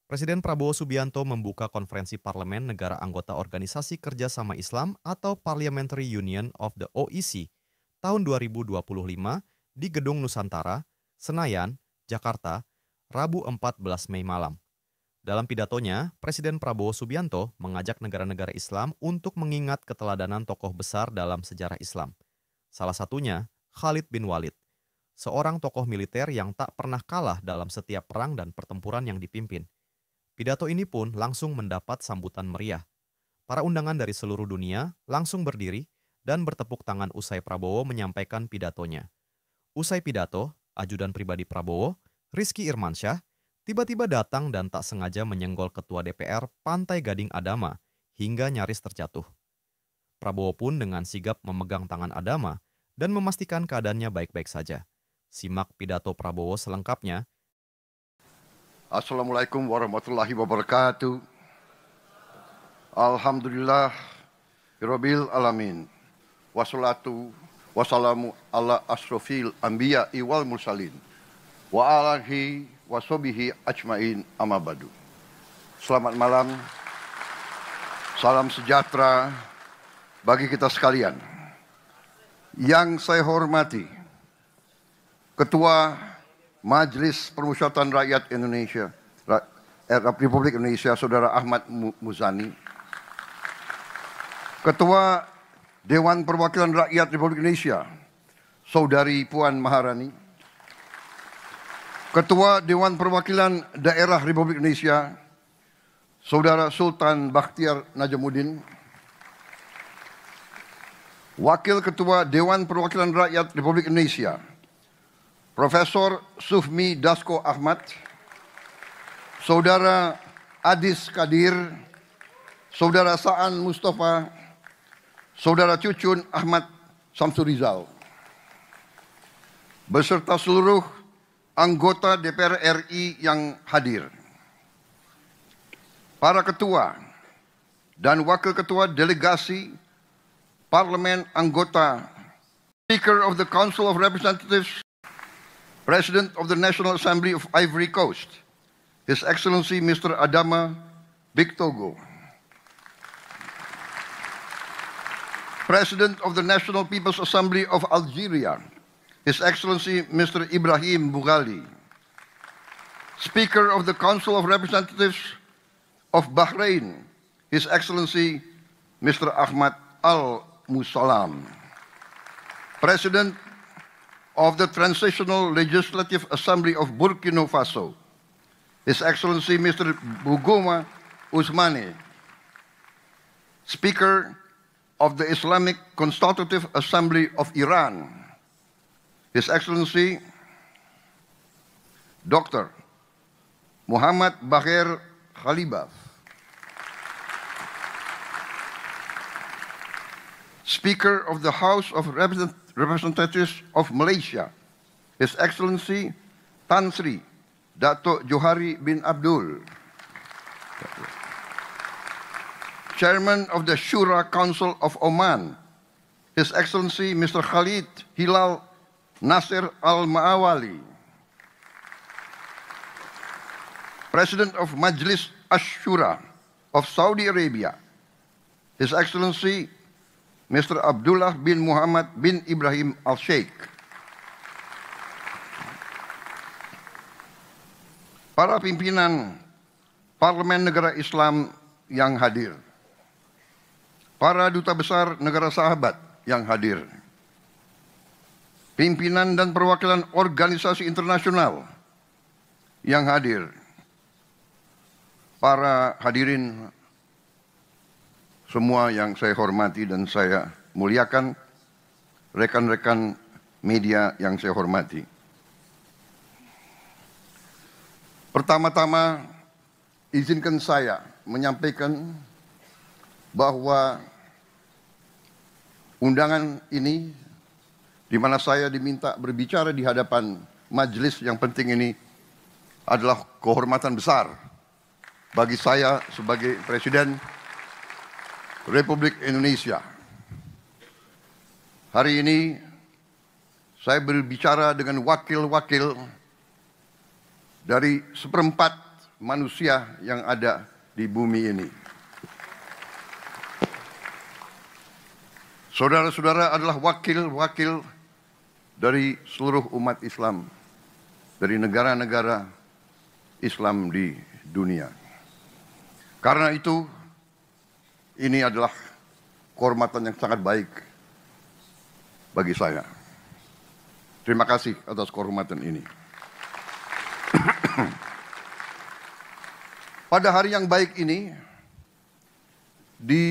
Presiden Prabowo Subianto membuka konferensi parlemen negara anggota Organisasi Kerjasama Islam atau Parliamentary Union of the OIC tahun 2025 di Gedung Nusantara, Senayan, Jakarta, Rabu 14 Mei malam. Dalam pidatonya, Presiden Prabowo Subianto mengajak negara-negara Islam untuk mengingat keteladanan tokoh besar dalam sejarah Islam. Salah satunya Khalid bin Walid, seorang tokoh militer yang tak pernah kalah dalam setiap perang dan pertempuran yang dipimpin. Pidato ini pun langsung mendapat sambutan meriah. Para undangan dari seluruh dunia langsung berdiri dan bertepuk tangan usai Prabowo menyampaikan pidatonya. Usai pidato, ajudan pribadi Prabowo, Rizky Irmansyah, tiba-tiba datang dan tak sengaja menyenggol Ketua DPR Pantai Gading Adama hingga nyaris terjatuh. Prabowo pun dengan sigap memegang tangan Adama dan memastikan keadaannya baik-baik saja. Simak pidato Prabowo selengkapnya. Assalamualaikum warahmatullahi wabarakatuh. Alhamdulillah Rabbil alamin. Wassalatu wassalamu ala asrofil anbiya wal mursalin. Wa alihi washabihi ajmain amma ba'du. Selamat malam. Salam sejahtera bagi kita sekalian. Yang saya hormati Ketua Majelis Permusyawaratan Rakyat Indonesia, Republik Indonesia, Saudara Ahmad Muzani. Ketua Dewan Perwakilan Rakyat Republik Indonesia, Saudari Puan Maharani. Ketua Dewan Perwakilan Daerah Republik Indonesia, Saudara Sultan Bakhtiar Najamuddin. Wakil Ketua Dewan Perwakilan Rakyat Republik Indonesia, Profesor Sufmi Dasko Ahmad, Saudara Adis Kadir, Saudara Saan Mustafa, Saudara Cucun Ahmad Samsurizal, beserta seluruh anggota DPR RI yang hadir, para ketua dan wakil ketua delegasi parlemen anggota, Speaker of the Council of Representatives, President of the National Assembly of Ivory Coast, His Excellency Mr. Adama Bictogo, President of the National People's Assembly of Algeria, His Excellency Mr. Ibrahim Bughali, Speaker of the Council of Representatives of Bahrain, His Excellency Mr. Ahmad Al-Musalam, President of the Transitional Legislative Assembly of Burkina Faso, His Excellency Mr. Bougouma Ousmane, Speaker of the Islamic Consultative Assembly of Iran, His Excellency Dr. Muhammad Bagher Khalibaf, Speaker of the House of Representatives of Malaysia, His Excellency Tan Sri Datuk Johari bin Abdul, Chairman of the Shura Council of Oman, His Excellency Mr. Khalid Hilal Nasir Al-Ma'awali, President of Majlis Ash-Shura of Saudi Arabia, His Excellency Mr. Abdullah bin Muhammad bin Ibrahim Al-Sheikh, para pimpinan Parlemen Negara Islam yang hadir, para duta besar negara sahabat yang hadir, pimpinan dan perwakilan organisasi internasional yang hadir, para hadirin semua yang saya hormati dan saya muliakan, rekan-rekan media yang saya hormati. Pertama-tama, izinkan saya menyampaikan bahwa undangan ini, di mana saya diminta berbicara di hadapan majelis yang penting ini, adalah kehormatan besar bagi saya sebagai Presiden Republik Indonesia. Hari ini saya berbicara dengan wakil-wakil dari seperempat manusia yang ada di bumi ini. Saudara-saudara adalah wakil-wakil dari seluruh umat Islam, dari negara-negara Islam di dunia. Karena itu, ini adalah kehormatan yang sangat baik bagi saya. Terima kasih atas kehormatan ini. Pada hari yang baik ini, di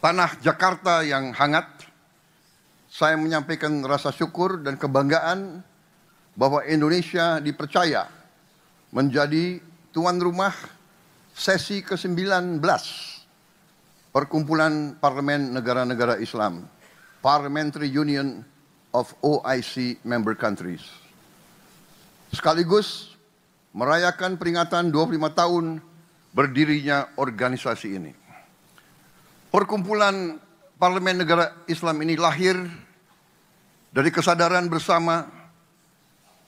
tanah Jakarta yang hangat, saya menyampaikan rasa syukur dan kebanggaan bahwa Indonesia dipercaya menjadi tuan rumah sesi ke-19 Perkumpulan Parlemen Negara-Negara Islam, Parliamentary Union of OIC Member Countries. Sekaligus merayakan peringatan 25 tahun berdirinya organisasi ini. Perkumpulan Parlemen Negara Islam ini lahir dari kesadaran bersama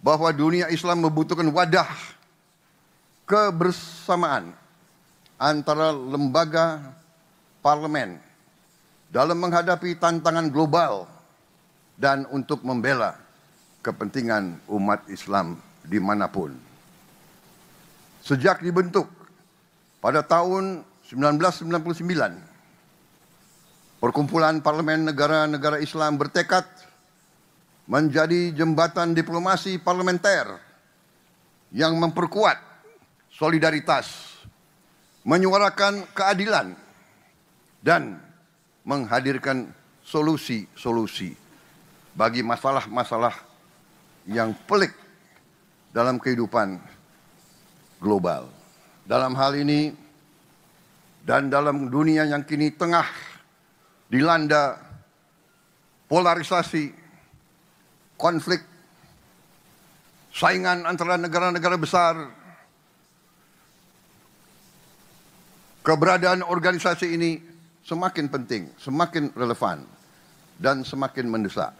bahwa dunia Islam membutuhkan wadah kebersamaan antara lembaga parlemen dalam menghadapi tantangan global dan untuk membela kepentingan umat Islam dimanapun. Sejak dibentuk pada tahun 1999, Perkumpulan Parlemen Negara-Negara Islam bertekad menjadi jembatan diplomasi parlementer yang memperkuat solidaritas, menyuarakan keadilan, dan menghadirkan solusi-solusi bagi masalah-masalah yang pelik dalam kehidupan global. Dalam hal ini dan dalam dunia yang kini tengah dilanda polarisasi, konflik, saingan antara negara-negara besar, keberadaan organisasi ini semakin penting, semakin relevan, dan semakin mendesak.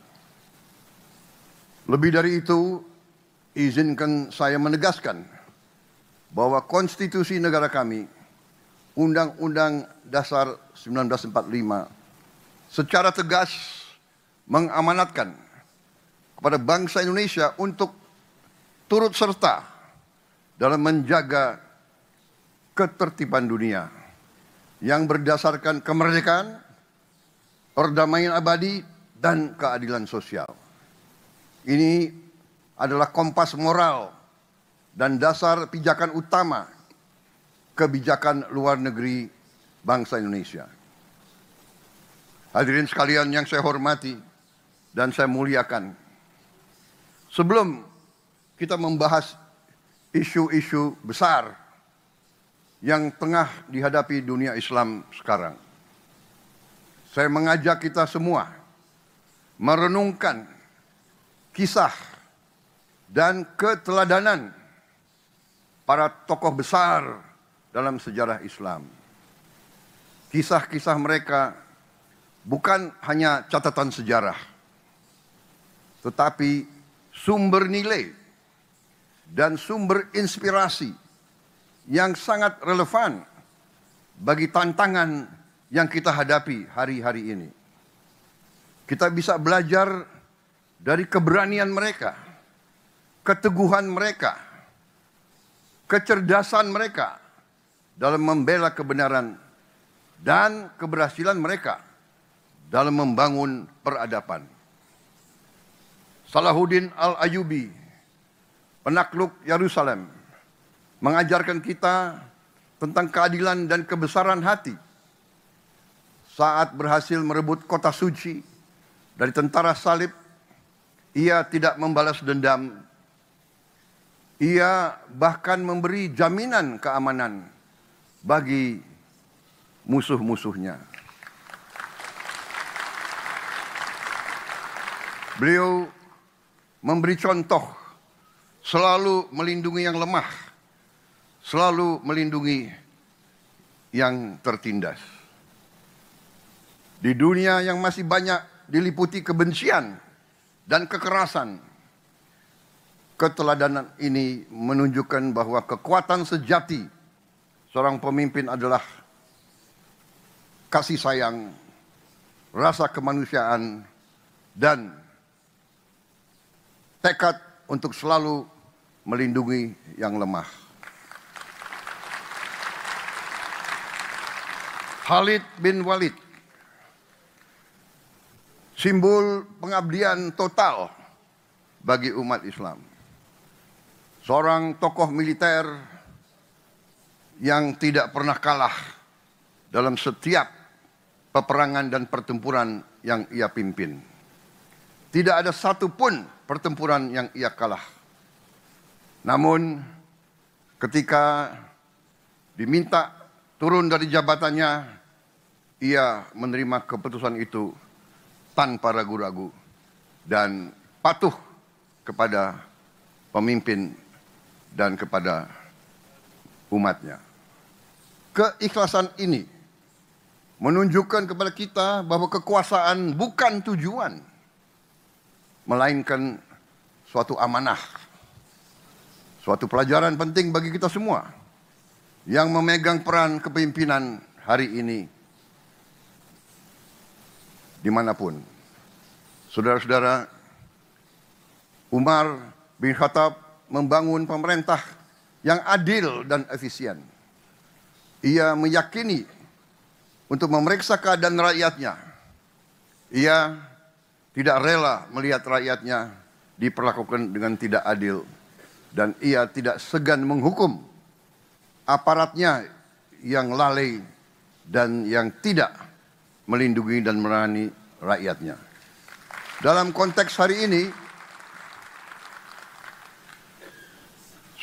Lebih dari itu, izinkan saya menegaskan bahwa konstitusi negara kami, Undang-Undang Dasar 1945, secara tegas mengamanatkan kepada bangsa Indonesia untuk turut serta dalam menjaga ketertiban dunia yang berdasarkan kemerdekaan, perdamaian abadi, dan keadilan sosial. Ini adalah kompas moral dan dasar pijakan utama kebijakan luar negeri bangsa Indonesia. Hadirin sekalian yang saya hormati dan saya muliakan, sebelum kita membahas isu-isu besar yang tengah dihadapi dunia Islam sekarang, saya mengajak kita semua merenungkan kisah dan keteladanan para tokoh besar dalam sejarah Islam. Kisah-kisah mereka bukan hanya catatan sejarah, tetapi sumber nilai dan sumber inspirasi yang sangat relevan bagi tantangan yang kita hadapi hari-hari ini. Kita bisa belajar dari keberanian mereka, keteguhan mereka, kecerdasan mereka dalam membela kebenaran, dan keberhasilan mereka dalam membangun peradaban. Salahuddin Al-Ayyubi, penakluk Yerusalem, mengajarkan kita tentang keadilan dan kebesaran hati saat berhasil merebut kota suci dari tentara salib. Ia tidak membalas dendam. Ia bahkan memberi jaminan keamanan bagi musuh-musuhnya. Beliau memberi contoh selalu melindungi yang lemah, selalu melindungi yang tertindas. Di dunia yang masih banyak diliputi kebencian dan kekerasan, keteladanan ini menunjukkan bahwa kekuatan sejati seorang pemimpin adalah kasih sayang, rasa kemanusiaan, dan tekad untuk selalu melindungi yang lemah. Khalid bin Walid, simbol pengabdian total bagi umat Islam. Seorang tokoh militer yang tidak pernah kalah dalam setiap peperangan dan pertempuran yang ia pimpin. Tidak ada satupun pertempuran yang ia kalah. Namun ketika diminta turun dari jabatannya, ia menerima keputusan itu tanpa ragu-ragu dan patuh kepada pemimpin dan kepada umatnya. Keikhlasan ini menunjukkan kepada kita bahwa kekuasaan bukan tujuan, melainkan suatu amanah, suatu pelajaran penting bagi kita semua yang memegang peran kepemimpinan hari ini dimanapun. Saudara-saudara, Umar bin Khattab membangun pemerintah yang adil dan efisien. Ia meyakini untuk memeriksa keadaan rakyatnya. Ia tidak rela melihat rakyatnya diperlakukan dengan tidak adil. Dan ia tidak segan menghukum aparatnya yang lalai dan yang tidak melindungi dan melayani rakyatnya. Dalam konteks hari ini,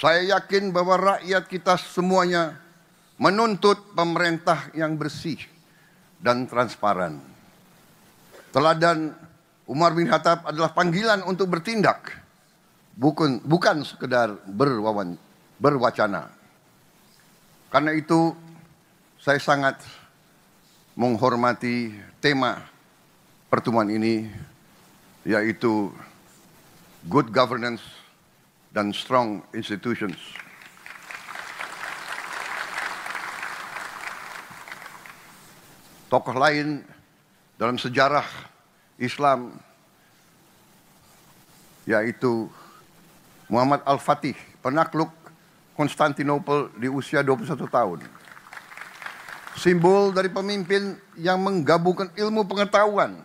saya yakin bahwa rakyat kita semuanya menuntut pemerintah yang bersih dan transparan. Teladan Umar bin Khattab adalah panggilan untuk bertindak, bukan sekedar berwacana. Karena itu saya sangat menghormati tema pertemuan ini, yaitu good governance dan strong institutions. Tokoh lain dalam sejarah Islam yaitu Muhammad Al-Fatih, penakluk Konstantinopel di usia 21 tahun. Simbol dari pemimpin yang menggabungkan ilmu pengetahuan,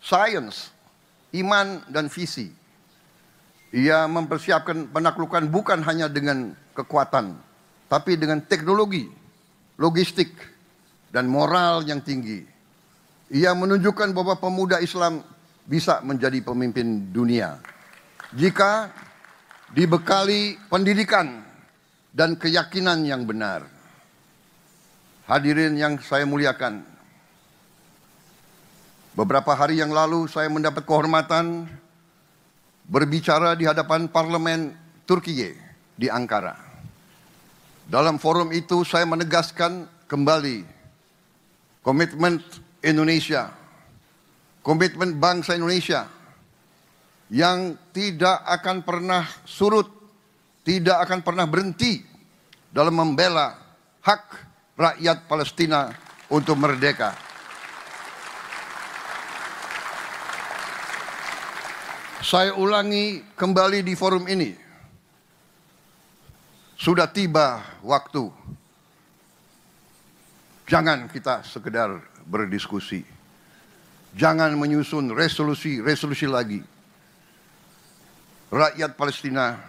sains, iman, dan visi. Ia mempersiapkan penaklukan bukan hanya dengan kekuatan, tapi dengan teknologi, logistik, dan moral yang tinggi. Ia menunjukkan bahwa pemuda Islam bisa menjadi pemimpin dunia jika dibekali pendidikan dan keyakinan yang benar. Hadirin yang saya muliakan, beberapa hari yang lalu saya mendapat kehormatan berbicara di hadapan parlemen Turkiye di Ankara. Dalam forum itu saya menegaskan kembali komitmen Indonesia, komitmen bangsa Indonesia yang tidak akan pernah surut, tidak akan pernah berhenti dalam membela hak rakyat Palestina untuk merdeka. Saya ulangi kembali di forum ini, sudah tiba waktu. Jangan kita sekedar berdiskusi. Jangan menyusun resolusi lagi. Rakyat Palestina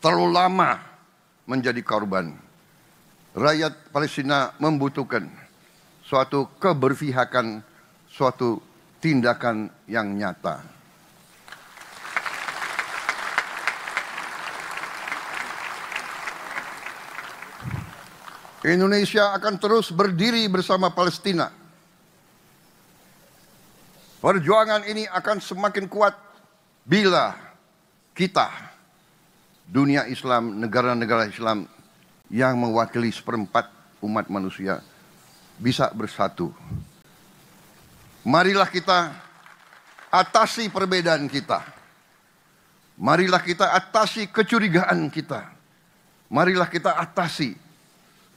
terlalu lama menjadi korban. Rakyat Palestina membutuhkan suatu keberpihakan, suatu tindakan yang nyata. Indonesia akan terus berdiri bersama Palestina. Perjuangan ini akan semakin kuat bila kita, dunia Islam, negara-negara Islam yang mewakili seperempat umat manusia, bisa bersatu. Marilah kita atasi perbedaan kita. Marilah kita atasi kecurigaan kita. Marilah kita atasi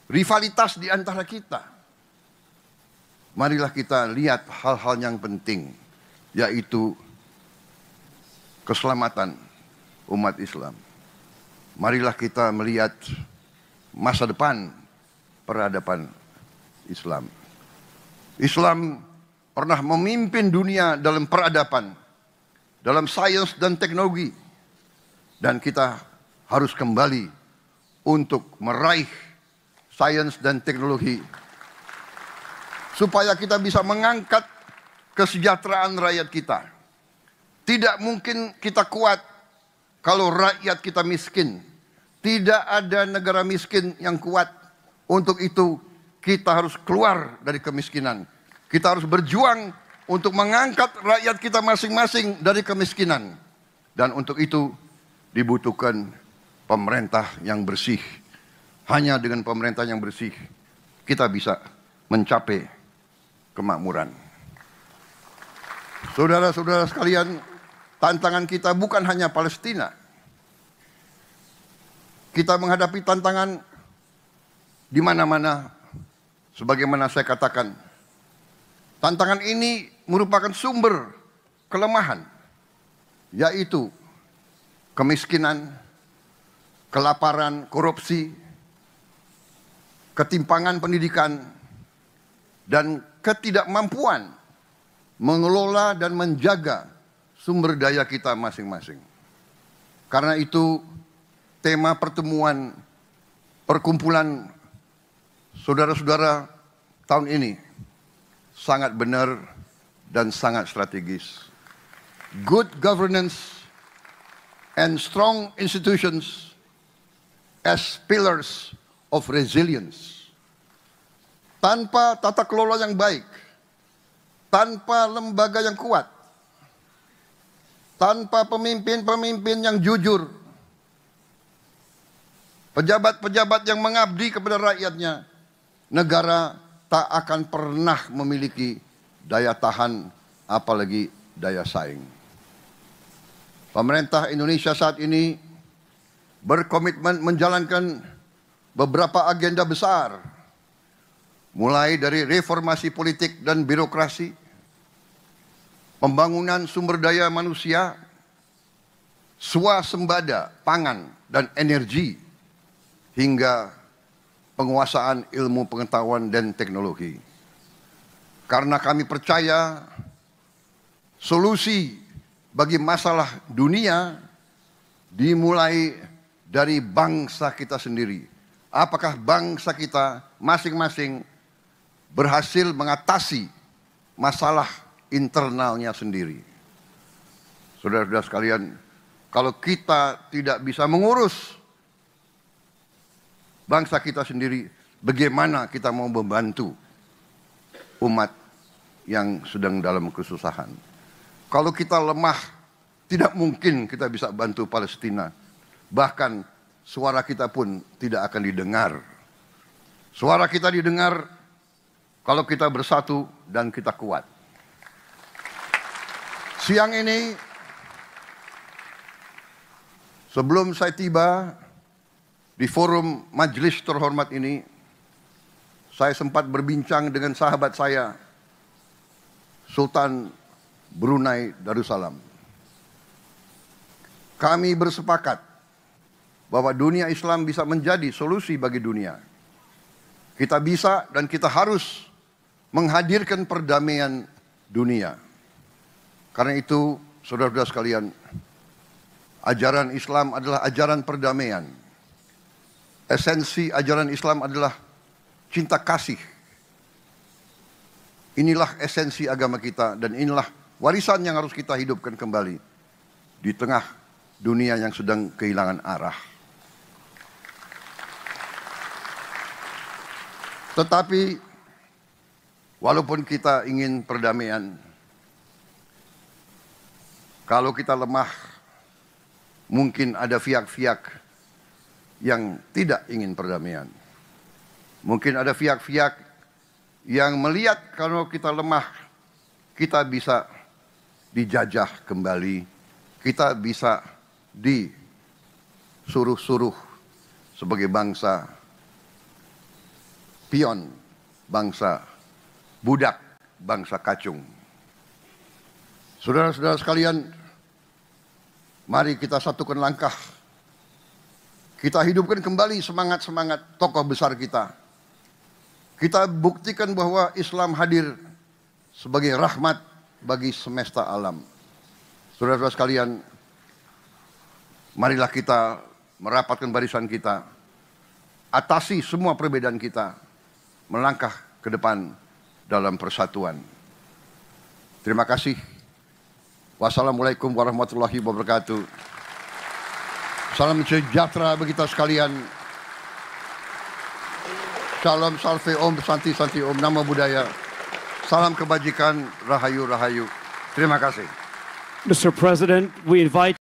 rivalitas di antara kita. Marilah kita lihat hal-hal yang penting, yaitu keselamatan umat Islam. Marilah kita melihat masa depan peradaban Islam. Islam pernah memimpin dunia dalam peradaban, dalam sains dan teknologi. Dan kita harus kembali untuk meraih sains dan teknologi supaya kita bisa mengangkat kesejahteraan rakyat kita. Tidak mungkin kita kuat kalau rakyat kita miskin. Tidak ada negara miskin yang kuat. Untuk itu kita harus keluar dari kemiskinan. Kita harus berjuang untuk mengangkat rakyat kita masing-masing dari kemiskinan. Dan untuk itu dibutuhkan pemerintah yang bersih. Hanya dengan pemerintah yang bersih kita bisa mencapai kemakmuran. Saudara-saudara sekalian, tantangan kita bukan hanya Palestina. Kita menghadapi tantangan di mana-mana. Sebagaimana saya katakan, tantangan ini merupakan sumber kelemahan, yaitu kemiskinan, kelaparan, korupsi, ketimpangan pendidikan, dan ketidakmampuan mengelola dan menjaga sumber daya kita masing-masing. Karena itu, tema pertemuan perkumpulan saudara-saudara tahun ini sangat benar dan sangat strategis. Good governance and strong institutions as pillars of resilience. Tanpa tata kelola yang baik, tanpa lembaga yang kuat, tanpa pemimpin-pemimpin yang jujur, pejabat-pejabat yang mengabdi kepada rakyatnya, negara tak akan pernah memiliki daya tahan, apalagi daya saing. Pemerintah Indonesia saat ini berkomitmen menjalankan beberapa agenda besar, mulai dari reformasi politik dan birokrasi, pembangunan sumber daya manusia, swasembada pangan dan energi, hingga penguasaan ilmu pengetahuan dan teknologi. Karena kami percaya solusi bagi masalah dunia dimulai dari bangsa kita sendiri. Apakah bangsa kita masing-masing berhasil mengatasi masalah internalnya sendiri? Saudara-saudara sekalian, kalau kita tidak bisa mengurus bangsa kita sendiri, bagaimana kita mau membantu umat yang sedang dalam kesusahan? Kalau kita lemah, tidak mungkin kita bisa bantu Palestina. Bahkan suara kita pun tidak akan didengar. Suara kita didengar kalau kita bersatu dan kita kuat. Siang ini, sebelum saya tiba di forum majelis terhormat ini, saya sempat berbincang dengan sahabat saya, Sultan Brunei Darussalam. Kami bersepakat bahwa dunia Islam bisa menjadi solusi bagi dunia. Kita bisa dan kita harus menghadirkan perdamaian dunia. Karena itu, saudara-saudara sekalian, ajaran Islam adalah ajaran perdamaian. Esensi ajaran Islam adalah cinta kasih. Inilah esensi agama kita dan inilah warisan yang harus kita hidupkan kembali di tengah dunia yang sedang kehilangan arah. Tetapi walaupun kita ingin perdamaian, kalau kita lemah, mungkin ada pihak-pihak yang tidak ingin perdamaian. Mungkin ada pihak-pihak yang melihat kalau kita lemah, kita bisa dijajah kembali, kita bisa disuruh-suruh sebagai bangsa pion, bangsa budak, bangsa kacung. Saudara-saudara sekalian, mari kita satukan langkah. Kita hidupkan kembali semangat-semangat tokoh besar kita. Kita buktikan bahwa Islam hadir sebagai rahmat bagi semesta alam. Saudara-saudara sekalian, marilah kita merapatkan barisan kita, atasi semua perbedaan kita, melangkah ke depan dalam persatuan. Terima kasih. Wassalamualaikum warahmatullahi wabarakatuh. Salam sejahtera bagi kita sekalian. Salam salve om, santi santi om, nama budaya. Salam kebajikan, rahayu rahayu. Terima kasih. Mr. President, we invite